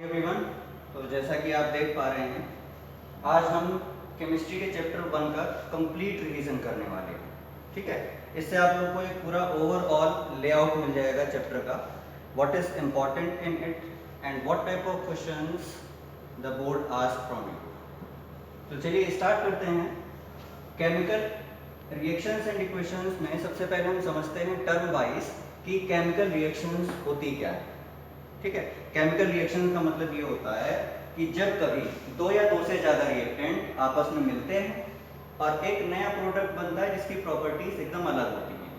Everyone, तो जैसा कि आप देख पा रहे हैं, आज हम केमिस्ट्री के चैप्टर 1 का कंप्लीट रिवीजन करने वाले हैं। ठीक है, इससे आप लोग को एक पूरा ओवरऑल लेआउट मिल जाएगा चैप्टर का, what is important in it and what type of questions the board ask from you. तो चलिए स्टार्ट करते हैं। केमिकल रिएक्शंस एंड इक्वेशंस में सबसे पहले हम समझते हैं टर्म वाइज कि केमिकल रिएक्शंस होती क्या है। ठीक है, केमिकल रिएक्शन का मतलब ये होता है कि जब कभी दो या दो से ज्यादा रिएक्टेंट आपस में मिलते हैं और एक नया प्रोडक्ट बनता है जिसकी प्रॉपर्टीज एकदम अलग होती हैं,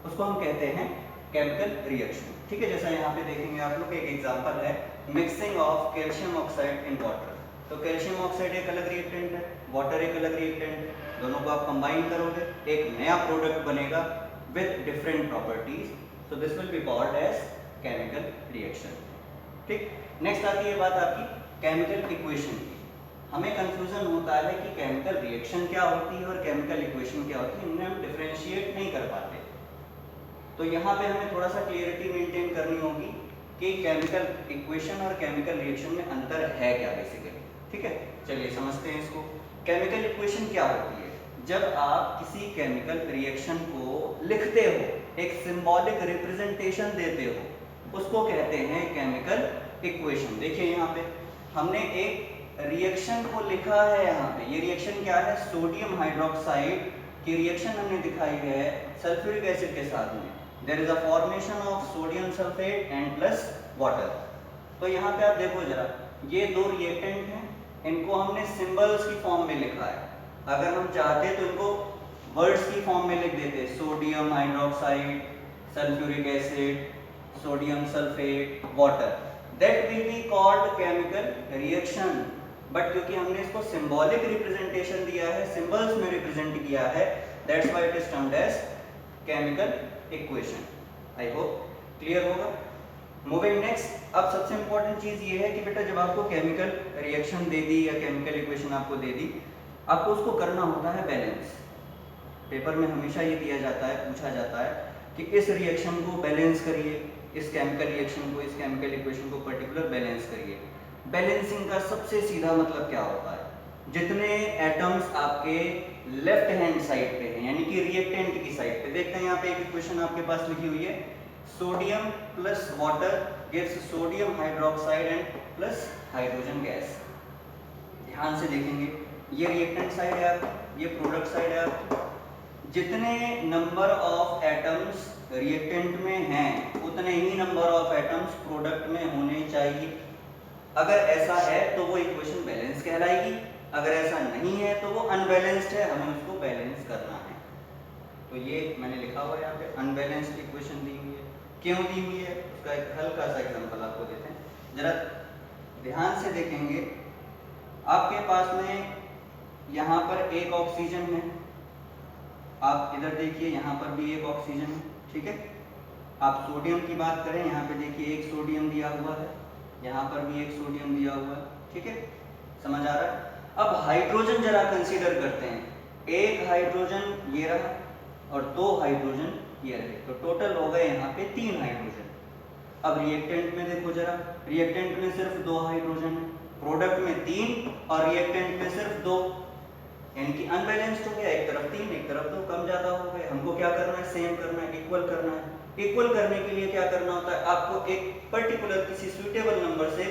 उसको हम कहते हैं केमिकल रिएक्शन। ठीक है, जैसा यहाँ पे देखेंगे आप लोग, एक एग्जांपल है mixing of calcium oxide in water. तो कैल्शियम ऑक्साइड एक अलग रिएक्टेंट है, वाटर एक अलग रिएक्टेंट है, दोनों को आप कंबाइन करोगे एक नया प्रोडक्ट बनेगा with different properties, so this will be called as chemical reaction. ठीक, नेक्स्ट आती है बात आपकी केमिकल इक्वेशन की। हमें कंफ्यूजन होता है कि केमिकल रिएक्शन क्या होती है और केमिकल इक्वेशन क्या होती है, इनमें हम डिफरेंशिएट नहीं कर पाते। तो यहाँ पे हमें थोड़ा सा क्लियरिटी मेंटेन करनी होगी कि केमिकल इक्वेशन और केमिकल रिएक्शन में अंतर है क्या बेसिकली। ठीक है, चलिए समझते हैं इसको। केमिकल इक्वेशन क्या होती है? जब आप किसी केमिकल रिएक्शन को लिखते हो, एक सिंबॉलिक रिप्रेजेंटेशन देते हो, उसको कहते हैं केमिकल इक्वेशन। देखिए यहाँ पे हमने एक रिएक्शन को लिखा है, यहाँ पे ये रिएक्शन क्या है, सोडियम हाइड्रोक्साइड की रिएक्शन हमने दिखाई है सल्फ्यूरिक एसिड के साथ में। There is a formation of sodium sulphate and plus water. तो यहाँ पे आप देखो जरा, ये दो रिएक्टेंट हैं, इनको हमने सिंबल्स की फॉर्म में लिखा है। अगर हम चाहते तो इनको वर्ड्स की फॉर्म में लिख देते, sodium hydroxide, sulphuric acid, sodium sulphate, water, that will be called chemical reaction. But क्योंकि हमने इसको सिंबॉलिक रिप्रेजेंटेशन दिया है, सिंबल्स में रिप्रेजेंट किया है, that's why it is termed as chemical equation. I hope clear होगा। मूविंग नेक्स्ट, अब सबसे इंपॉर्टेंट चीज ये है कि बेटा जब आपको केमिकल रिएक्शन दे दी या केमिकल इक्वेशन आपको दे दी, आपको उसको करना होता है बैलेंस। पेपर में हमेशा ये दिया जाता है, पूछा जाता है कि इस रिएक्शन को बैलेंस करिए, इस केमिकल रिएक्शन को, इस केमिकल इक्वेशन को पर्टिकुलर बैलेंस करिए। बैलेंसिंग का सबसे सीधा मतलब क्या होता है, जितने एटम्स आपके लेफ्ट हैंड साइड पे हैं, यानी कि रिएक्टेंट की साइड पे, देखते हैं यहाँ पे एक इक्वेशन आपके पास लिखी हुई है, sodium plus water gives sodium hydroxide and plus hydrogen gas. ध्यान से देखेंगे, ये रिएक्टेंट साइड है आपकी, ये प्रोडक्ट साइड है आपकी। जितने नंबर ऑफ एटम्स रिएक्टेंट में हैं, उतने ही नंबर ऑफ एटम्स प्रोडक्ट में होने चाहिए। अगर ऐसा है तो वो इक्वेशन बैलेंस कहलाएगी, अगर ऐसा नहीं है तो वो अनबैलेंस्ड है, हमें उसको बैलेंस करना है। तो ये मैंने लिखा हुआ है यहाँ पे, अनबैलेंस्ड इक्वेशन दी हुई है। क्यों दी हुई है, उसका एक हल्का सा एग्जांपल आपको देते हैं, जरा ध्यान से देखेंगे। आपके पास में यहाँ पर एक ऑक्सीजन है, आप इधर देखिए यहाँ पर भी एक ऑक्सीजन है। ठीक है, आप सोडियम की बात करें, यहाँ पे देखिए एक सोडियम दिया हुआ है, यहाँ पर भी एक सोडियम दिया हुआ है। ठीक है, समझ आ रहा है। अब हाइड्रोजन जरा कंसीडर करते हैं, एक हाइड्रोजन ये रहा और दो हाइड्रोजन ये रहे, तो टोटल हो गए यहाँ पे 3 हाइड्रोजन। अब रिएक्टेंट में देखो जरा, रिएक्टेंट में सिर्फ 2 हाइड्रोजन है, प्रोडक्ट में 3 और रिएक्टेंट में सिर्फ 2, यानी कि अनबैलेंस्ड हो गया, एक तरफ 3 एक तरफ 2, कम ज्यादा हो गए। हमको क्या करना है, सेम करना है, इक्वल करना है। इक्वल करने के लिए क्या करना होता है, आपको एक पर्टिकुलर किसी सुइटेबल नंबर से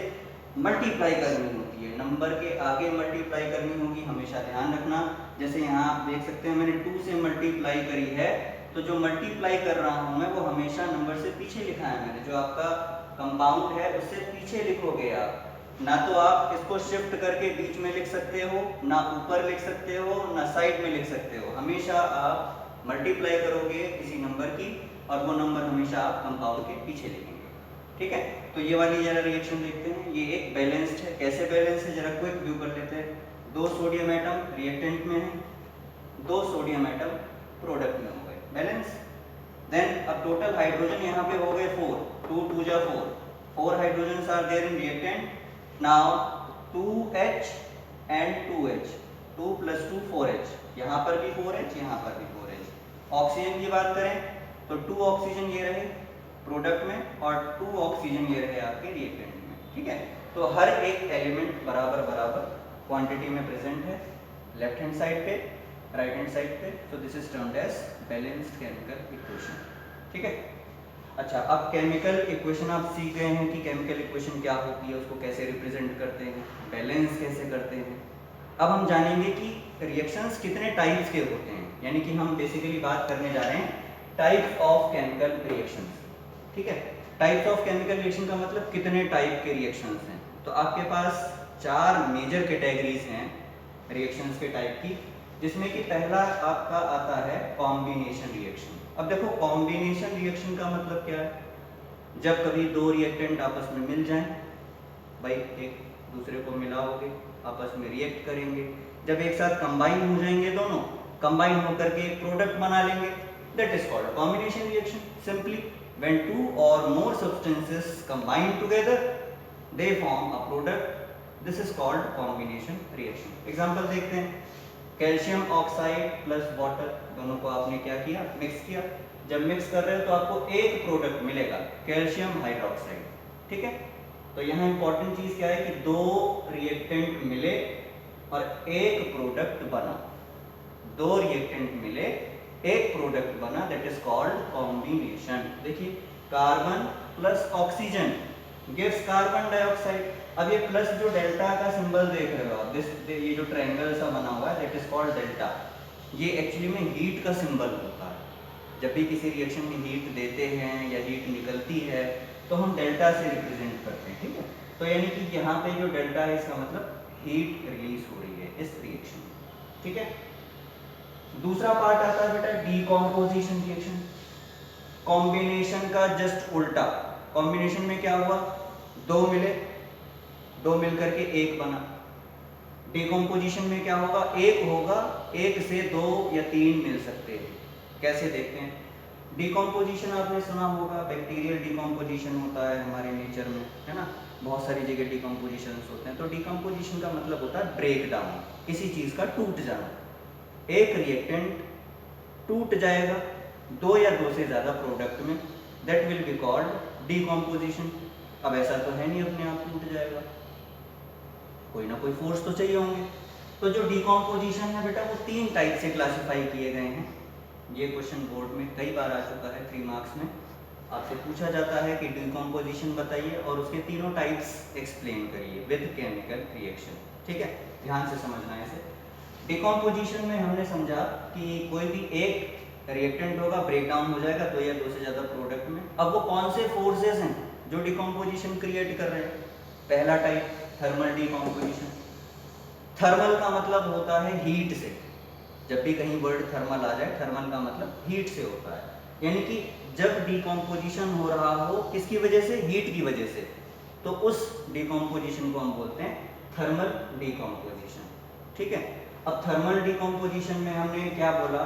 मल्टीप्लाई करनी होती है, नंबर के आगे मल्टीप्लाई करनी होगी, हमेशा ध्यान रखना। जैसे यहाँ आप देख सकते हैं मैंने 2 से मल्टीप्लाई करी है, तो जो मल्टीप्लाई कर रहा हूँ मैं वो हमेशा नंबर से पीछे लिखा है मैंने, जो आपका कंपाउंड है उससे पीछे लिखोगे आप। ना तो आप इसको शिफ्ट करके बीच में लिख सकते हो, ना ऊपर लिख सकते हो, ना साइड में लिख सकते हो, हमेशा आप मल्टीप्लाई करोगे किसी नंबर की और वो नंबर हमेशा आप कंपाउंड के पीछे लिखेंगे। ठीक है, तो ये वाली जरा रिएक्शन देखते हैं, ये एक बैलेंस्ड है। कैसे बैलेंस है, जरा क्विक व्यू कर लेते हैं। 2 सोडियम एटम रिएक्टेंट में है, 2 सोडियम एटम प्रोडक्ट में हो गए, बैलेंस। देन अब टोटल हाइड्रोजन यहाँ पे हो गए 4, 2 2 जा 4, 4 hydrogen are there in reactant. Now 2H and 2H, 2 plus 2 4H, यहाँ पर भी 4H, यहाँ पर भी 4H। ऑक्सीजन की बात करें तो 2 ऑक्सीजन ये रहे प्रोडक्ट में और 2 ऑक्सीजन ये रहे आपके रिएक्टेंट में। ठीक है, तो हर एक एलिमेंट बराबर बराबर क्वांटिटी में प्रेजेंट है लेफ्ट हैंड साइड पे, राइट हैंड साइड पे। तो this is termed as balanced chemical equation. ठीक है। अच्छा, अब केमिकल इक्वेशन आप सीख गए हैं कि केमिकल इक्वेशन क्या होती है, उसको कैसे रिप्रेजेंट करते हैं, बैलेंस कैसे करते हैं। अब हम जानेंगे कि रिएक्शंस कितने टाइप्स के होते हैं, यानी कि हम बेसिकली बात करने जा रहे हैं टाइप्स ऑफ केमिकल रिएक्शंस। ठीक है। टाइप्स ऑफ केमिकल रिएक्शन का मतलब कितने टाइप के रिएक्शंस हैं। तो आपके पास 4 मेजर कैटेगरीज हैं रिएक्शंस के टाइप की, जिसमें कि पहला आपका आता है कॉम्बिनेशन रिएक्शन। अब देखो, कॉम्बिनेशन रिएक्शन का मतलब क्या है, जब कभी दो रिएक्टेंट आपस में मिल जाएं, भाई एक दूसरे को मिलाओगे, आपस में रिएक्ट करेंगे, जब एक साथ कंबाइन हो जाएंगे, दोनों कंबाइन होकर के एक प्रोडक्ट बना लेंगे, that is called combination reaction. Simply when two or more substances combine together they form a product, this is called combination reaction. Example देखते हैं, कैल्शियम ऑक्साइड प्लस वाटर, दोनों को आपने क्या किया, मिक्स किया। जब मिक्स कर रहे हो तो आपको एक प्रोडक्ट मिलेगा, कैल्शियम हाइड्रोक्साइड। ठीक है। तो यहाँ इंपॉर्टेंट चीज क्या है कि दो रिएक्टेंट मिले और एक प्रोडक्ट बना, दो रिएक्टेंट मिले एक प्रोडक्ट बना, दैट इज कॉल्ड कॉम्बिनेशन। देखिए, carbon plus oxygen gives carbon dioxide. अब ये प्लस जो डेल्टा का सिंबल देख रहे हो आप, ये जो ट्रायंगल सा बना हुआ है, दैट इज कॉल्ड डेल्टा। ये एक्चुअली में हीट का सिंबल होता है। जब भी किसी रिएक्शन में हीट देते हैं या हीट निकलती है तो हम डेल्टा से रिप्रेजेंट करते हैं। ठीक है। तो यानी कि यहाँ पे जो डेल्टा है इसका मतलब हीट रिलीज हो रही है इस रिएक्शन में। ठीक है। दूसरा पार्ट आता है बेटा डीकॉम्पोजिशन रिएक्शन। कॉम्बिनेशन का जस्ट उल्टा। कॉम्बिनेशन में क्या हुआ, दो मिले, दो मिलकर के एक बना। डीकॉम्पोजिशन में क्या होगा, एक होगा, एक से दो या तीन मिल सकते हैं। कैसे देखते हैं, डीकॉम्पोजिशन आपने सुना होगा, बैक्टीरियल डीकॉम्पोजिशन होता है हमारे नेचर में, है ना, बहुत सारी जगह डीकॉम्पोजिशन होते हैं। तो डीकॉम्पोजिशन का मतलब होता है ब्रेक डाउन, किसी चीज का टूट जाना। एक रिएक्टेंट टूट जाएगा दो या दो से ज्यादा प्रोडक्ट में, that will be called decomposition. अब ऐसा तो है नहीं अपने आप टूट जाएगा, कोई ना कोई फोर्स तो चाहिए होंगे। तो जो डीकॉम्पोजिशन है बेटा, वो 3 टाइप से क्लासिफाई किए गए हैं। ये क्वेश्चन बोर्ड में कई बार आ चुका है, 3 मार्क्स में आपसे पूछा जाता है कि डीकॉम्पोजिशन बताइए और उसके तीनों टाइप्स एक्सप्लेन करिए विद केमिकल रिएक्शन। ठीक है, ध्यान से समझना है इसे। डिकम्पोजिशन में हमने समझा कि कोई भी एक रिएक्टेंट होगा, ब्रेक डाउन हो जाएगा दो या दो से ज्यादा प्रोडक्ट में। अब वो कौन से फोर्सेस हैं जो डिकम्पोजिशन क्रिएट कर रहे हैं। पहला टाइप थर्मल डिकम्पोजिशन। थर्मल का मतलब होता है हीट से। जब भी कहीं वर्ड थर्मल आ जाए, थर्मल का मतलब हीट से होता है, यानी कि जब डिकम्पोजिशन हो रहा हो किसकी वजह से, हीट की वजह से, तो उस डिकम्पोजिशन को हम बोलते हैं थर्मल डिकम्पोजिशन। ठीक है। अब थर्मल डिकम्पोजिशन में हमने क्या बोला,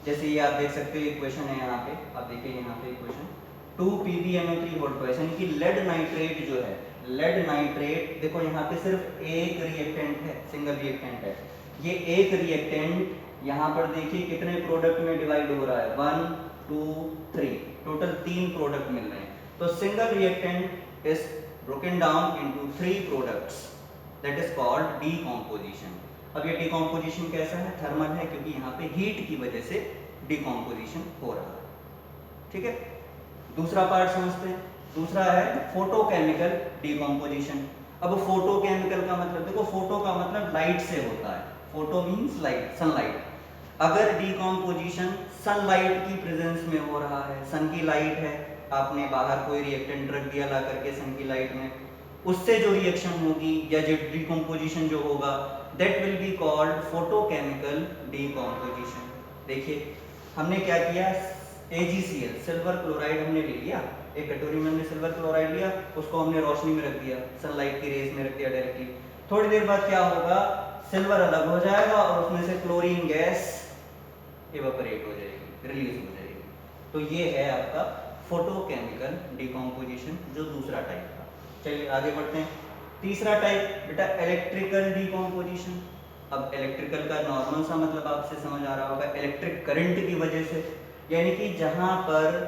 जैसे ये आप देख सकते हो इक्वेशन है यहाँ पे, आप देखिए यहाँ पे इक्वेशन 2PbNO3 हॉट गैस, यानी कि लेड नाइट्रेट जो है, लेड नाइट्रेट, देखो यहाँ पे सिर्फ एक रिएक्टेंट है, सिंगल रिएक्टेंट है। ये एक रिएक्टेंट यहाँ पर देखिए कितने प्रोडक्ट में डिवाइड हो रहा है, 1 2 3, टोटल 3 प्रोडक्ट मिल रहे हैं। तो single reactant is broken down into 3 products, that is called decomposition. अब ये डिकम्पोजिशन कैसा है, थर्मल है, क्योंकि यहाँ पे हीट की वजह से डिकम्पोजिशन हो रहा है। ठीक है। दूसरा पार्ट समझते हैं, दूसरा है फोटोकेमिकल डिकम्पोजिशन। अब फोटोकेमिकल का मतलब देखो, फोटो का मतलब लाइट से होता है, फोटो मींस लाइट, सनलाइट। अगर डिकम्पोजिशन सनलाइट की प्रेजेंस में हो रहा है, सन की लाइट है, आपने बाहर कोई रिएक्टेंट रख दिया ला करके सन की लाइट में, उससे जो रिएक्शन होगी या जो डिकम्पोजिशन जो होगा, that will be called photochemical decomposition. देखिए हमने क्या किया, AgCl सिल्वर क्लोराइड हमने ले लिया, एक कटोरी में हमने सिल्वर क्लोराइड लिया, उसको हमने रोशनी में रख दिया, सनलाइट की रेज में रख दिया डायरेक्टली। थोड़ी देर बाद क्या होगा, सिल्वर अलग हो जाएगा और उसमें से क्लोरीन गैस इवेपोरेट हो जाएगी, रिलीज हो जाएगी। तो ये है आपका फोटोकेमिकल डिकम्पोजिशन, जो दूसरा टाइप था। चलिए आगे बढ़ते हैं। तीसरा टाइप बेटा इलेक्ट्रिकल डिकम्पोजिशन। अब इलेक्ट्रिकल का नॉर्मल सा मतलब आपसे समझ आ रहा होगा, इलेक्ट्रिक करंट की वजह से, यानी कि जहां पर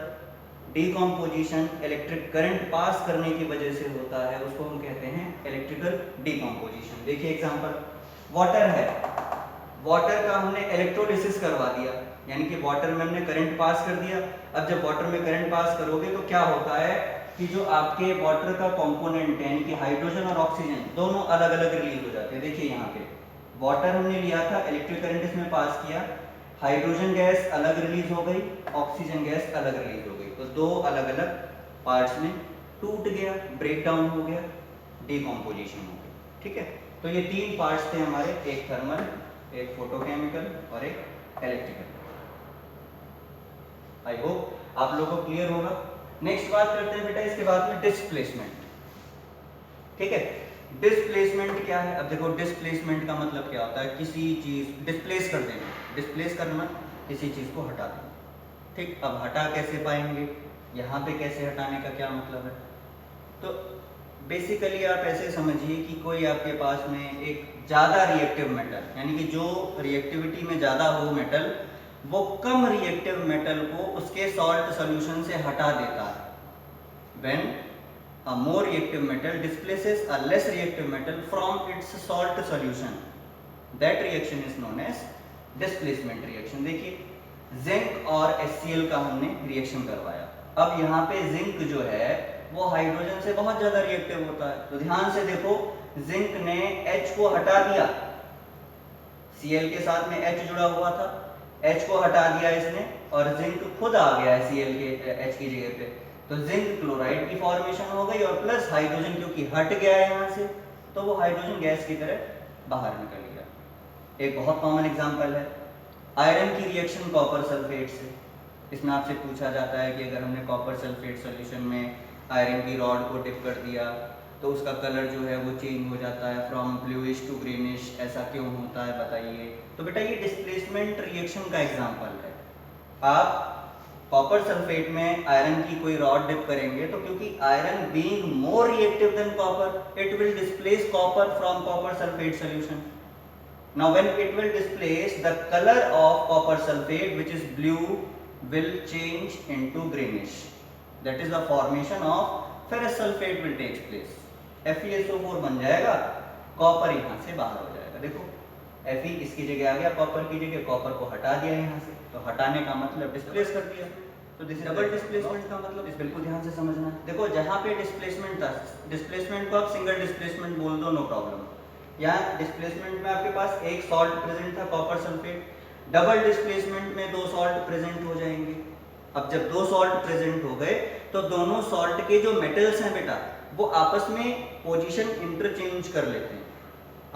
डिकम्पोजिशन इलेक्ट्रिक करंट पास करने की वजह से होता है, उसको हम कहते हैं इलेक्ट्रिकल डिकम्पोजिशन। देखिए एग्जांपल, वाटर है, वाटर का हमने इलेक्ट्रोलिसिस करवा दिया, यानी कि वाटर में हमने करंट पास कर दिया। अब जब वाटर में करंट पास करोगे तो क्या होता है कि जो आपके वाटर का कंपोनेंट है, यानी कि हाइड्रोजन और ऑक्सीजन दोनों अलग अलग रिलीज हो जाते हैं। देखिए यहाँ पे वाटर हमने लिया था, इलेक्ट्रिक करंट इसमें पास किया, हाइड्रोजन गैस अलग रिलीज हो गई, ऑक्सीजन गैस अलग रिलीज हो गई, तो दो अलग अलग पार्ट्स में टूट गया, ब्रेक डाउन हो गया, डिकम्पोजिशन हो गया। ठीक है, तो ये तीन पार्ट्स थे हमारे, एक थर्मल, एक फोटोकेमिकल और एक इलेक्ट्रिकल। आई होप आप लोगों को क्लियर होगा। नेक्स्ट बात करते हैं बेटा इसके बाद में डिस्प्लेसमेंट। ठीक है, डिस्प्लेसमेंट क्या है? अब देखो डिस्प्लेसमेंट का मतलब क्या होता है, किसी चीज डिस्प्लेस कर देना, डिस्प्लेस करना, किसी चीज को हटा देना। ठीक, अब हटा कैसे पाएंगे, यहाँ पे कैसे हटाने का क्या मतलब है? तो बेसिकली आप ऐसे समझिए कि कोई आपके पास में एक ज़्यादा रिएक्टिव मेटल, यानी कि जो रिएक्टिविटी में ज़्यादा हो मेटल, वो कम रिएक्टिव मेटल को उसके सॉल्ट सॉल्यूशन से हटा देता है। When a more reactive metal displaces a less reactive metal from its salt solution, that reaction is known as displacement reaction। देखिए जिंक और HCl का हमने रिएक्शन करवाया, अब यहाँ पे जिंक जो है वो हाइड्रोजन से बहुत ज्यादा रिएक्टिव होता है, तो ध्यान से देखो जिंक ने H को हटा दिया, Cl के साथ में H जुड़ा हुआ था, H को हटा दिया इसने और जिंक खुद आ गया है Cl के H की जगह पे, तो जिंक क्लोराइड की फॉर्मेशन हो गई और प्लस हाइड्रोजन क्योंकि हट गया है यहाँ से, तो वो हाइड्रोजन गैस की तरह बाहर निकल गया। एक बहुत कॉमन एग्जांपल है आयरन की रिएक्शन कॉपर सल्फेट से। इसमें आपसे पूछा जाता है कि अगर हमने कॉपर सल्फेट सॉल्यूशन में आयरन की रॉड को डिप कर दिया तो उसका कलर जो है वो चेंज हो जाता है फ्रॉम ब्लूइश टू ग्रीनिश, ऐसा क्यों होता है बताइए? तो बेटा ये डिस्प्लेसमेंट रिएक्शन का एग्जांपल है। आप कॉपर सल्फेट में आयरन की कोई रॉड डिप करेंगे तो क्योंकि iron being more reactive than copper, it will displace copper from copper sulphate solution. Now when it will displace, the color of copper sulfate which is blue will change into greenish. That is the formation of ferrous sulfate will take place. FeSO4 बन जाएगा, copper यहाँ से बाहर हो जाएगा। देखो Fe इसकी जगह आ गया, कॉपर की जगह, कॉपर को हटा दिया यहाँ से, तो हटाने का मतलब डिस्प्लेस कर दिया, तो दिस डबल डिस्प्लेसमेंट का मतलब इस बिल्कुल ध्यान से समझना। देखो जहाँ पे डिस्प्लेसमेंट था, डिस्प्लेसमेंट को आप सिंगल डिस्प्लेसमेंट बोल दो, नो प्रॉब्लम। यहाँ डिस्प्लेसमेंट में आपके पास एक सॉल्ट प्रेजेंट था कॉपर सल्फेट, डबल डिस्प्लेसमेंट में दो सॉल्ट प्रेजेंट हो जाएंगे। अब जब दो सॉल्ट प्रेजेंट हो गए तो दोनों सॉल्ट के जो मेटल्स हैं बेटा वो आपस में पोजीशन इंटरचेंज कर लेते हैं,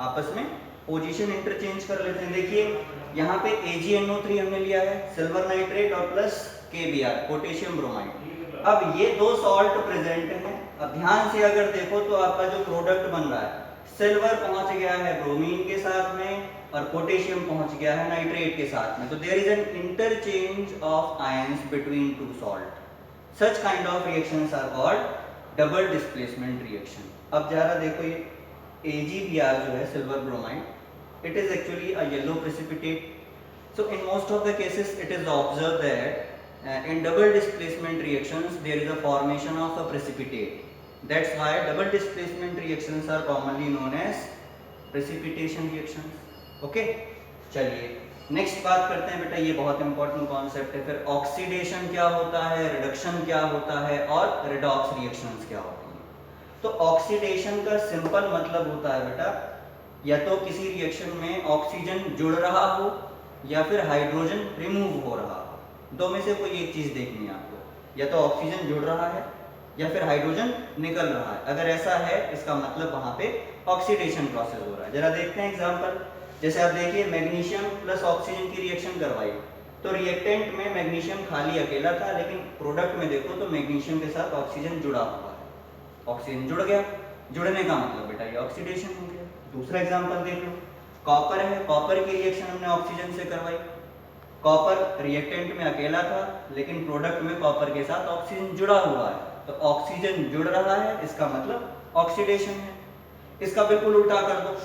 आपस में पोजीशन इंटरचेंज कर लेते हैं। देखिए यहाँ पे AgNO3 हमने लिया है, सिल्वर नाइट्रेट और प्लस KBr पोटेशियम ब्रोमाइड। अब ये दो सॉल्ट प्रेजेंट हैं, अब ध्यान से अगर देखो तो आपका जो प्रोडक्ट बन रहा है, सिल्वर पहुंच गया है ब्रोमीन के साथ में और पोटेशियम पहुंच गया है नाइट्रेट के साथ में, तो there is an interchange of ions between two salt. Such kind of reactions are called double displacement reaction. अब जरा देखो ये AgBr जो है silver bromide, it is actually a yellow precipitate. So in most of the cases it is observed that in double displacement reactions there is a formation of a precipitate. That's why double displacement reactions are commonly known as precipitation reactions. Okay, चलिए next बात करते हैं बेटा, ये बहुत important concept है। फिर oxidation क्या होता है, रिडक्शन क्या होता है और रिडॉक्स रिएक्शंस क्या होती हैं। तो ऑक्सीडेशन का सिंपल मतलब होता है बेटा या तो किसी रिएक्शन में ऑक्सीजन जुड़ रहा हो या फिर हाइड्रोजन रिमूव हो रहा हो, दो में से कोई एक चीज देखनी है आपको, या तो ऑक्सीजन जुड़ रहा है या फिर हाइड्रोजन निकल रहा है। अगर ऐसा है इसका मतलब वहां पे ऑक्सीडेशन प्रोसेस हो रहा है। जरा देखते हैं एग्जांपल, जैसे आप देखिए मैग्नीशियम प्लस ऑक्सीजन की रिएक्शन करवाई तो रिएक्टेंट में मैग्नीशियम खाली अकेला था, लेकिन प्रोडक्ट में देखो तो मैग्नीशियम के साथ ऑक्सीजन जुड़ा हुआ है, ऑक्सीजन जुड़ गया, जुड़ने का मतलब बेटा ये ऑक्सीडेशन हो गया। दूसरा एग्जांपल देख लो, कॉपर है, कॉपर की रिएक्शन हमने ऑक्सीजन से करवाई, कॉपर रिएक्टेंट में अकेला था लेकिन प्रोडक्ट में कॉपर के साथ ऑक्सीजन जुड़ा हुआ है, तो ऑक्सीजन जुड़ रहा है, इसका मतलब ऑक्सीडेशन है। इसका बिल्कुल उल्टा कर दो,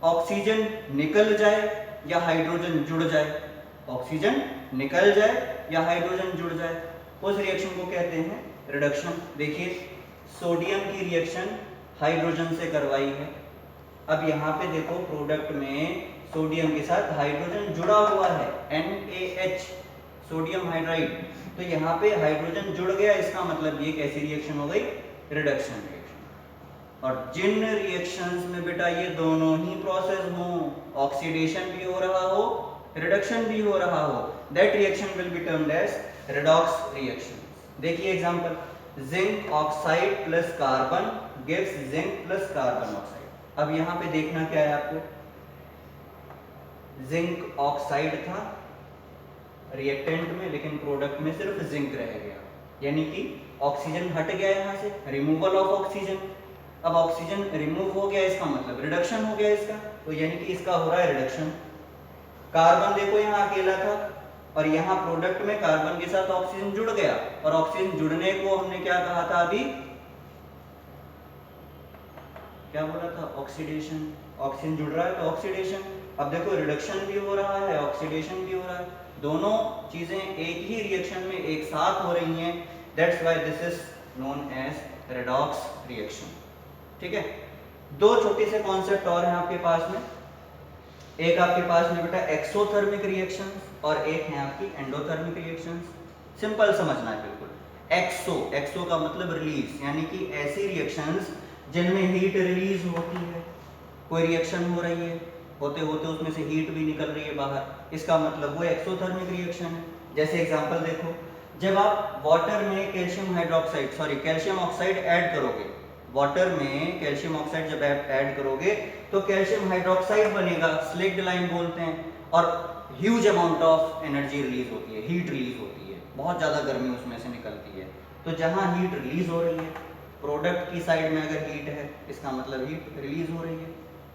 ऑक्सीजन निकल जाए या हाइड्रोजन जुड़ जाए, ऑक्सीजन निकल जाए या हाइड्रोजन जुड़ जाए, उस रिएक्शन को कहते हैं रिडक्शन। देखिए सोडियम की रिएक्शन हाइड्रोजन से करवाई है। अब यहाँ पे देखो प्रोडक्ट में सोडियम के साथ हाइड्रोजन जुड़ा हुआ है, NaH, सोडियम हाइड्राइड। तो यहाँ पे हाइड्रोजन जुड़ गया, इसका मतलब ये कैसी रिएक्शन हो गई? Reduction reaction. और जिन रिएक्शंस में बेटा ये दोनों ही प्रोसेस हो, ऑक्सीडेशन भी हो रहा हो, रिडक्शन भी हो रहा हो, that reaction will be termed as redox reaction. देखिए example, zinc oxide plus carbon gives zinc plus carbon oxide. अब यहाँ पे देखना क्या है आपको, जिंक ऑक्साइड था रिएक्टेंट में, लेकिन प्रोडक्ट में सिर्फ जिंक रह गया, यानी कि ऑक्सीजन हट गया यहाँ से, रिमूवल ऑफ ऑक्सीजन। अब ऑक्सीजन रिमूव हो गया, इसका मतलब रिडक्शन हो गया इसका, तो यानी कि इसका हो रहा है रिडक्शन। कार्बन देखो यहाँ अकेला था और यहाँ प्रोडक्ट में कार्बन के साथ ऑक्सीजन जुड़ गया, और ऑक्सीजन जुड़ने को हमने क्या कहा था अभी, क्या बोला था? ऑक्सीडेशन। ऑक्सीजन जुड़ रहा है तो ऑक्सीडेशन। अब देखो रिडक्शन भी हो रहा है, ऑक्सीडेशन भी हो रहा है, दोनों चीजें एक ही रिएक्शन में एक साथ हो रही हैं। That's why this is known as redox reaction. ठीक है, दो छोटे से कॉन्सेप्ट और हैं आपके पास में। एक आपके पास में बेटा एक्सोथर्मिक रिएक्शंस और एक है आपकी एंडोथर्मिक रिएक्शंस। सिंपल समझना है बिल्कुल। एक्सो का मतलब रिलीज, यानी कि ऐसी रिएक्शंस जिनमें हीट रिलीज होती है। कोई रिएक्शन हो रही है, होते होते उसमें से हीट भी निकल रही है बाहर, इसका मतलब वो एक्सोथर्मिक रिएक्शन है। जैसे एग्जांपल देखो, जब आप वाटर में कैल्शियम ऑक्साइड ऐड करोगे, वाटर में कैल्शियम ऑक्साइड जब ऐड करोगे तो कैल्शियम हाइड्रोक्साइड बनेगा, स्लेक्ड लाइन बोलते हैं, और huge amount of energy release होती है, हीट रिलीज होती है, बहुत ज़्यादा गर्मी उसमें से निकलती है। तो जहाँ हीट रिलीज हो रही है, प्रोडक्ट की साइड में अगर हीट है, इसका मतलब हीट रिलीज हो रही है,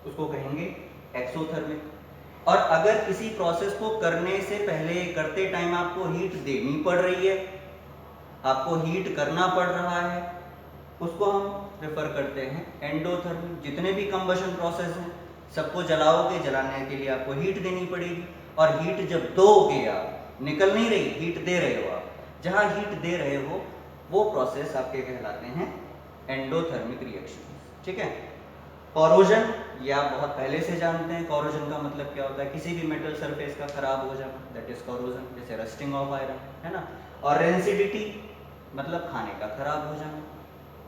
उसको कहेंगे एक्सोथर्मिक। और अगर किसी प्रोसेस को करने से पहले, करते टाइम आपको हीट देनी पड़ रही है, आपको हीट करना पड़ रहा है, उसको हम रेफर करते हैं एंडोथर्मिक। जितने भी कंबशन प्रोसेस हैं सबको जलाओगे, जलाने के लिए आपको हीट देनी पड़ेगी, और हीट जब दोगे आप, निकल नहीं रही, हीट दे रहे हो आप, जहाँ हीट दे रहे हो वो प्रोसेस आपके कहलाते हैं एंडोथर्मिक रिएक्शन। ठीक है, कोरोजन ये आप बहुत पहले से जानते हैं। कोरोजन का मतलब क्या होता है? किसी भी मेटल सरफेस का खराब हो जाना, दैट इज कोरोजन, जैसे रस्टिंग ऑफ आयरन, है ना। और रेंसिडिटी मतलब खाने का खराब हो जाना,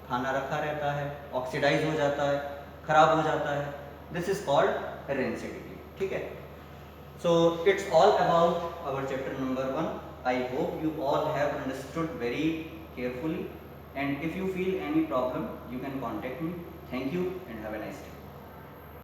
खाना रखा रहता है, ऑक्सीडाइज हो जाता है, खराब हो जाता है, दिस इज कॉल्ड रेंसिडिटी। ठीक है, so it's all about our chapter number 1. I hope you all have understood very carefully, and if you feel any problem you can contact me. Thank you and have a nice day.